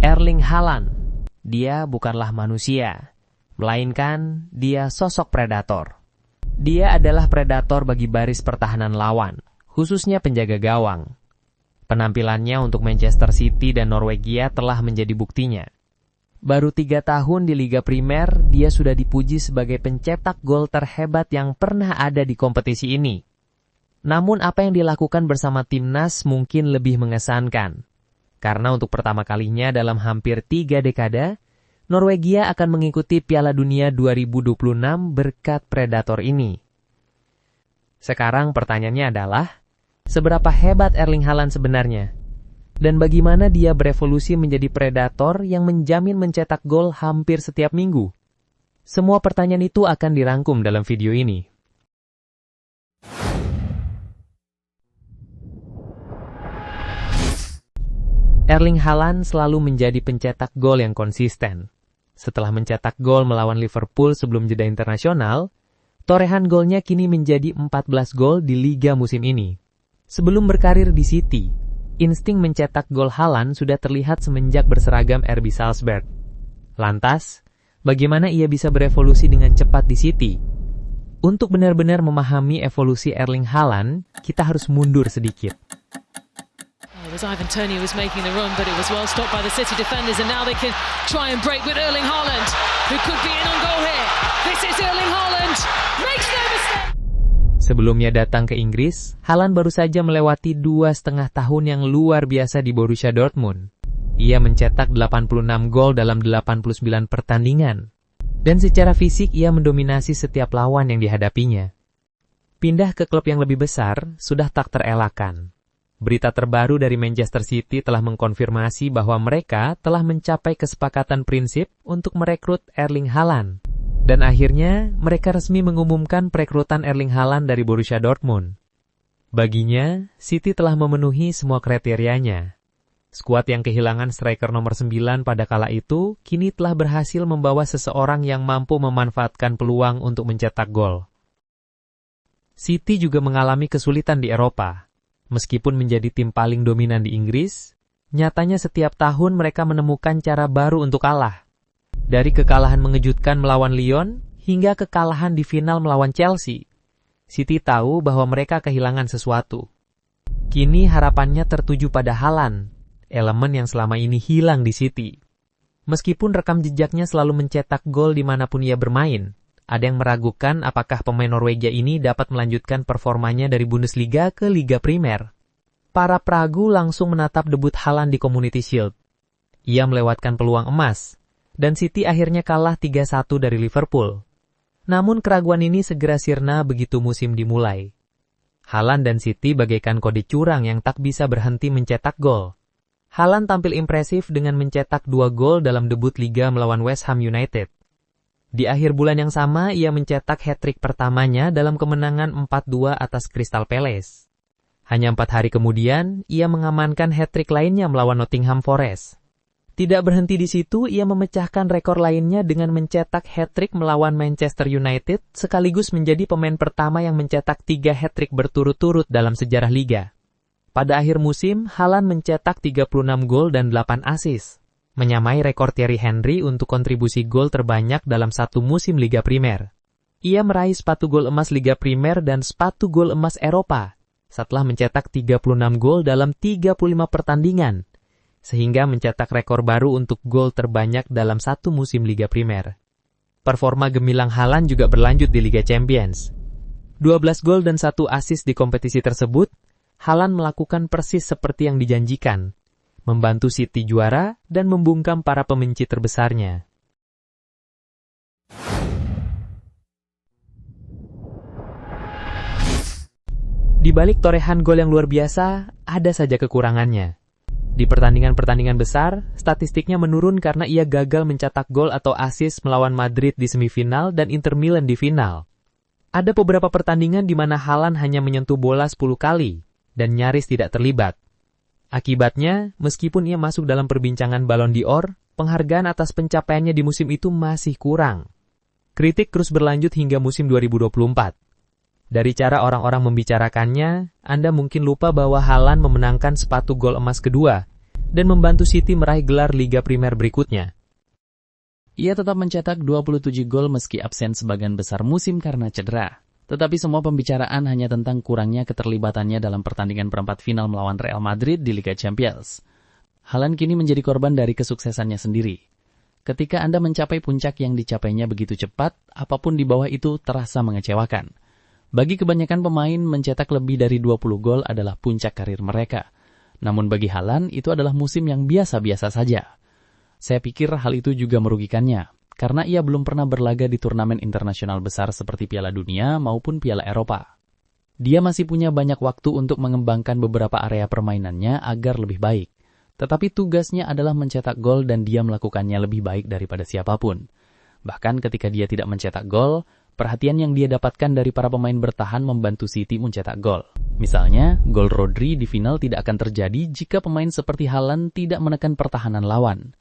Erling Haaland. Dia bukanlah manusia, melainkan dia sosok predator. Dia adalah predator bagi baris pertahanan lawan, khususnya penjaga gawang. Penampilannya untuk Manchester City dan Norwegia telah menjadi buktinya. Baru 3 tahun di Liga Primer, dia sudah dipuji sebagai pencetak gol terhebat yang pernah ada di kompetisi ini. Namun apa yang dilakukan bersama timnas mungkin lebih mengesankan. Karena untuk pertama kalinya dalam hampir 3 dekade, Norwegia akan mengikuti Piala Dunia 2026 berkat predator ini. Sekarang pertanyaannya adalah, seberapa hebat Erling Haaland sebenarnya? Dan bagaimana dia berevolusi menjadi predator yang menjamin mencetak gol hampir setiap minggu? Semua pertanyaan itu akan dirangkum dalam video ini. Erling Haaland selalu menjadi pencetak gol yang konsisten. Setelah mencetak gol melawan Liverpool sebelum jeda internasional, torehan golnya kini menjadi 14 gol di Liga musim ini. Sebelum berkarir di City, insting mencetak gol Haaland sudah terlihat semenjak berseragam RB Salzburg. Lantas, bagaimana ia bisa berevolusi dengan cepat di City? Untuk benar-benar memahami evolusi Erling Haaland, kita harus mundur sedikit. It was Ivan Toney who was making the run, but it was well stopped by the City defenders, and now they can try and break with Erling Haaland, who could be in on goal here. This is Erling Haaland, makes no mistake. Sebelumnya datang ke Inggris, Haaland baru saja melewati 2,5 tahun yang luar biasa di Borussia Dortmund. Ia mencetak 86 gol dalam 89 pertandingan. Dan secara fisik ia mendominasi setiap lawan yang dihadapinya. Pindah ke klub yang lebih besar sudah tak terelakkan. Berita terbaru dari Manchester City telah mengkonfirmasi bahwa mereka telah mencapai kesepakatan prinsip untuk merekrut Erling Haaland. Dan akhirnya, mereka resmi mengumumkan perekrutan Erling Haaland dari Borussia Dortmund. Baginya, City telah memenuhi semua kriterianya. Skuad yang kehilangan striker nomor 9 pada kala itu, kini telah berhasil membawa seseorang yang mampu memanfaatkan peluang untuk mencetak gol. City juga mengalami kesulitan di Eropa. Meskipun menjadi tim paling dominan di Inggris, nyatanya setiap tahun mereka menemukan cara baru untuk kalah. Dari kekalahan mengejutkan melawan Lyon, hingga kekalahan di final melawan Chelsea, City tahu bahwa mereka kehilangan sesuatu. Kini harapannya tertuju pada Haaland, elemen yang selama ini hilang di City. Meskipun rekam jejaknya selalu mencetak gol dimanapun ia bermain, ada yang meragukan apakah pemain Norwegia ini dapat melanjutkan performanya dari Bundesliga ke Liga Primer. Para peragu langsung menatap debut Haaland di Community Shield. Ia melewatkan peluang emas, dan City akhirnya kalah 3-1 dari Liverpool. Namun keraguan ini segera sirna begitu musim dimulai. Haaland dan City bagaikan kode curang yang tak bisa berhenti mencetak gol. Haaland tampil impresif dengan mencetak 2 gol dalam debut Liga melawan West Ham United. Di akhir bulan yang sama, ia mencetak hat-trick pertamanya dalam kemenangan 4-2 atas Crystal Palace. Hanya 4 hari kemudian, ia mengamankan hat-trick lainnya melawan Nottingham Forest. Tidak berhenti di situ, ia memecahkan rekor lainnya dengan mencetak hat-trick melawan Manchester United, sekaligus menjadi pemain pertama yang mencetak 3 hat-trick berturut-turut dalam sejarah Liga. Pada akhir musim, Haaland mencetak 36 gol dan 8 assist. Menyamai rekor Thierry Henry untuk kontribusi gol terbanyak dalam satu musim Liga Primer. Ia meraih sepatu gol emas Liga Primer dan sepatu gol emas Eropa, setelah mencetak 36 gol dalam 35 pertandingan, sehingga mencetak rekor baru untuk gol terbanyak dalam satu musim Liga Primer. Performa gemilang Haaland juga berlanjut di Liga Champions. 12 gol dan 1 assist di kompetisi tersebut, Haaland melakukan persis seperti yang dijanjikan, membantu City juara dan membungkam para pembenci terbesarnya. Di balik torehan gol yang luar biasa, ada saja kekurangannya. Di pertandingan-pertandingan besar, statistiknya menurun karena ia gagal mencetak gol atau assist melawan Madrid di semifinal dan Inter Milan di final. Ada beberapa pertandingan di mana Haaland hanya menyentuh bola 10 kali dan nyaris tidak terlibat. Akibatnya, meskipun ia masuk dalam perbincangan Ballon d'Or, penghargaan atas pencapaiannya di musim itu masih kurang. Kritik terus berlanjut hingga musim 2024. Dari cara orang-orang membicarakannya, Anda mungkin lupa bahwa Haaland memenangkan sepatu gol emas kedua, dan membantu City meraih gelar Liga Primer berikutnya. Ia tetap mencetak 27 gol meski absen sebagian besar musim karena cedera. Tetapi semua pembicaraan hanya tentang kurangnya keterlibatannya dalam pertandingan perempat final melawan Real Madrid di Liga Champions. Haaland kini menjadi korban dari kesuksesannya sendiri. Ketika Anda mencapai puncak yang dicapainya begitu cepat, apapun di bawah itu terasa mengecewakan. Bagi kebanyakan pemain, mencetak lebih dari 20 gol adalah puncak karir mereka. Namun bagi Haaland, itu adalah musim yang biasa-biasa saja. Saya pikir hal itu juga merugikannya, karena ia belum pernah berlaga di turnamen internasional besar seperti Piala Dunia maupun Piala Eropa. Dia masih punya banyak waktu untuk mengembangkan beberapa area permainannya agar lebih baik. Tetapi tugasnya adalah mencetak gol dan dia melakukannya lebih baik daripada siapapun. Bahkan ketika dia tidak mencetak gol, perhatian yang dia dapatkan dari para pemain bertahan membantu City mencetak gol. Misalnya, gol Rodri di final tidak akan terjadi jika pemain seperti Haaland tidak menekan pertahanan lawan.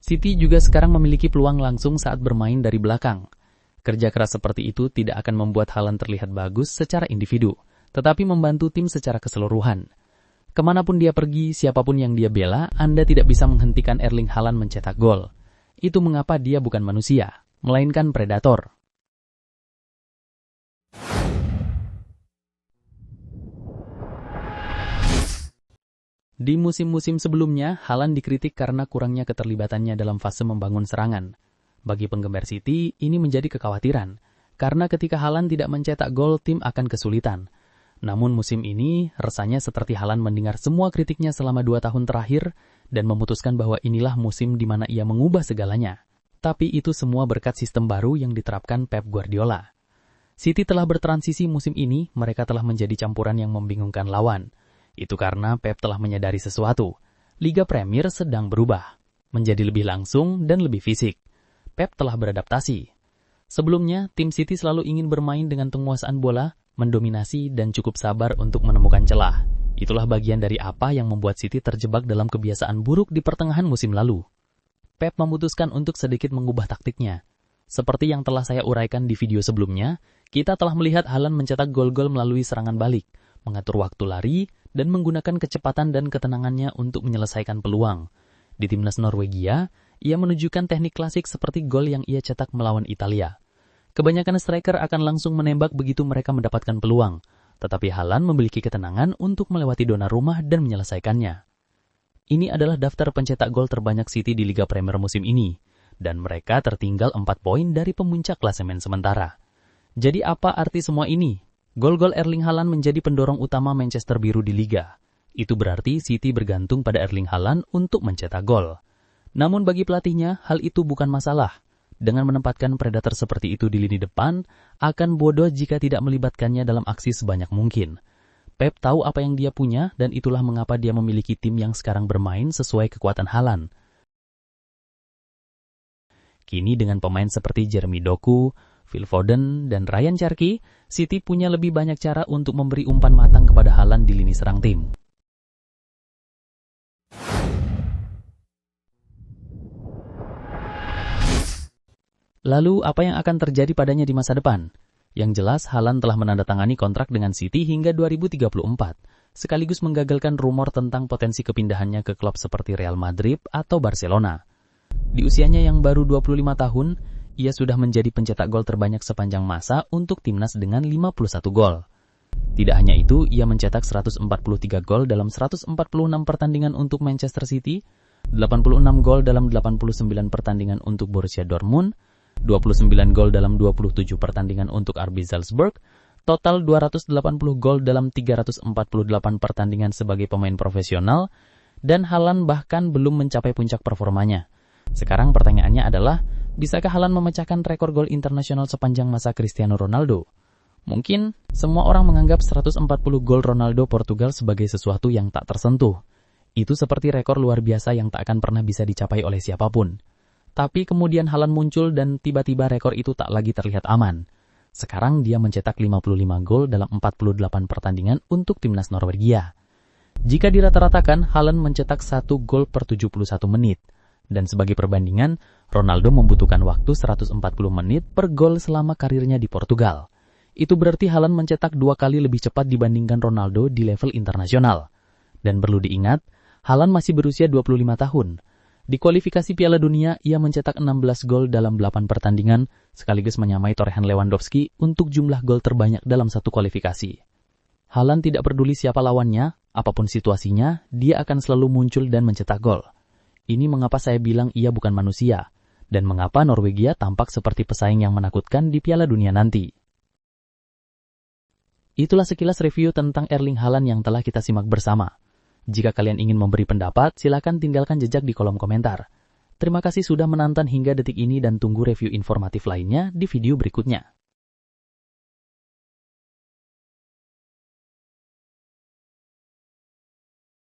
City juga sekarang memiliki peluang langsung saat bermain dari belakang. Kerja keras seperti itu tidak akan membuat Haaland terlihat bagus secara individu, tetapi membantu tim secara keseluruhan. Kemanapun dia pergi, siapapun yang dia bela, Anda tidak bisa menghentikan Erling Haaland mencetak gol. Itu mengapa dia bukan manusia, melainkan predator. Di musim-musim sebelumnya, Haaland dikritik karena kurangnya keterlibatannya dalam fase membangun serangan. Bagi penggemar City, ini menjadi kekhawatiran, karena ketika Haaland tidak mencetak gol, tim akan kesulitan. Namun musim ini, rasanya seperti Haaland mendengar semua kritiknya selama 2 tahun terakhir dan memutuskan bahwa inilah musim di mana ia mengubah segalanya. Tapi itu semua berkat sistem baru yang diterapkan Pep Guardiola. City telah bertransisi musim ini, mereka telah menjadi campuran yang membingungkan lawan. Itu karena Pep telah menyadari sesuatu. Liga Premier sedang berubah, menjadi lebih langsung dan lebih fisik. Pep telah beradaptasi. Sebelumnya, tim City selalu ingin bermain dengan penguasaan bola, mendominasi dan cukup sabar untuk menemukan celah. Itulah bagian dari apa yang membuat City terjebak dalam kebiasaan buruk di pertengahan musim lalu. Pep memutuskan untuk sedikit mengubah taktiknya. Seperti yang telah saya uraikan di video sebelumnya, kita telah melihat Haaland mencetak gol-gol melalui serangan balik, mengatur waktu lari, dan menggunakan kecepatan dan ketenangannya untuk menyelesaikan peluang. Di timnas Norwegia, ia menunjukkan teknik klasik seperti gol yang ia cetak melawan Italia. Kebanyakan striker akan langsung menembak begitu mereka mendapatkan peluang, tetapi Haaland memiliki ketenangan untuk melewati zona rumah dan menyelesaikannya. Ini adalah daftar pencetak gol terbanyak City di Liga Premier musim ini, dan mereka tertinggal 4 poin dari pemuncak klasemen sementara. Jadi apa arti semua ini? Gol-gol Erling Haaland menjadi pendorong utama Manchester Biru di Liga. Itu berarti City bergantung pada Erling Haaland untuk mencetak gol. Namun bagi pelatihnya, hal itu bukan masalah. Dengan menempatkan predator seperti itu di lini depan, akan bodoh jika tidak melibatkannya dalam aksi sebanyak mungkin. Pep tahu apa yang dia punya, dan itulah mengapa dia memiliki tim yang sekarang bermain sesuai kekuatan Haaland. Kini dengan pemain seperti Jeremy Doku, Phil Foden, dan Ryan Cherky, City punya lebih banyak cara untuk memberi umpan matang kepada Haaland di lini serang tim. Lalu, apa yang akan terjadi padanya di masa depan? Yang jelas, Haaland telah menandatangani kontrak dengan City hingga 2034, sekaligus menggagalkan rumor tentang potensi kepindahannya ke klub seperti Real Madrid atau Barcelona. Di usianya yang baru 25 tahun, ia sudah menjadi pencetak gol terbanyak sepanjang masa untuk timnas dengan 51 gol. Tidak hanya itu, ia mencetak 143 gol dalam 146 pertandingan untuk Manchester City, 86 gol dalam 89 pertandingan untuk Borussia Dortmund, 29 gol dalam 27 pertandingan untuk RB Salzburg, total 280 gol dalam 348 pertandingan sebagai pemain profesional, dan Haaland bahkan belum mencapai puncak performanya. Sekarang pertanyaannya adalah, bisakah Haaland memecahkan rekor gol internasional sepanjang masa Cristiano Ronaldo? Mungkin semua orang menganggap 140 gol Ronaldo Portugal sebagai sesuatu yang tak tersentuh. Itu seperti rekor luar biasa yang tak akan pernah bisa dicapai oleh siapapun. Tapi kemudian Haaland muncul dan tiba-tiba rekor itu tak lagi terlihat aman. Sekarang dia mencetak 55 gol dalam 48 pertandingan untuk timnas Norwegia. Jika dirata-ratakan, Haaland mencetak 1 gol per 71 menit. Dan sebagai perbandingan, Ronaldo membutuhkan waktu 140 menit per gol selama karirnya di Portugal. Itu berarti Haaland mencetak 2 kali lebih cepat dibandingkan Ronaldo di level internasional. Dan perlu diingat, Haaland masih berusia 25 tahun. Di kualifikasi Piala Dunia, ia mencetak 16 gol dalam 8 pertandingan, sekaligus menyamai torehan Lewandowski untuk jumlah gol terbanyak dalam satu kualifikasi. Haaland tidak peduli siapa lawannya, apapun situasinya, dia akan selalu muncul dan mencetak gol. Ini mengapa saya bilang ia bukan manusia, dan mengapa Norwegia tampak seperti pesaing yang menakutkan di Piala Dunia nanti. Itulah sekilas review tentang Erling Haaland yang telah kita simak bersama. Jika kalian ingin memberi pendapat, silakan tinggalkan jejak di kolom komentar. Terima kasih sudah menonton hingga detik ini dan tunggu review informatif lainnya di video berikutnya.